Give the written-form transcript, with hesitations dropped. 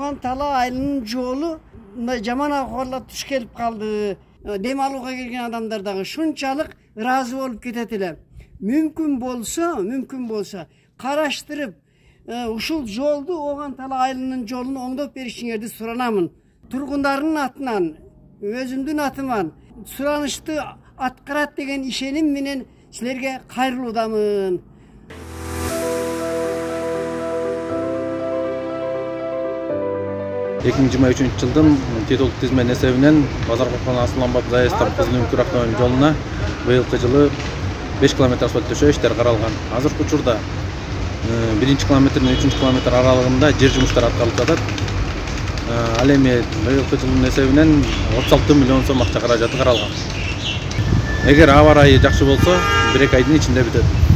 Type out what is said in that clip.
Оған Тала айылынын жолу мындай жаман акыбарлар туш келип калды. Дем алууга келген адамдар дагы шунчалык ыраазы болуп кетет эле. Мүмкүн болсо караштырып, ушул жолду Оған Тала айылынын жолун оңдоп беришиңерди суранамын. Тургундардын атынан, өзүмдүн атыман суранышты аткарат деген ишеним менен силерге кайрылуудамын. 2023 жылдын титулдук тизме эсебинен Базар Кокон Асыланбап Заэстан Кызыл Үңкүр автомобиль жолуна быйылкы жылы 5 км асфальт төшөө иштери каралган. Азыркы учурда 1 километр менен 3 километр аралыгында жер жумуштары аткарылып жатат. Ал эми быйылкы жылдын эсебинен 36 миллион сом акча каражаты каралган. Эгер аба ырайы жакшы болсо 1-2 айдын ичинде бүтөт.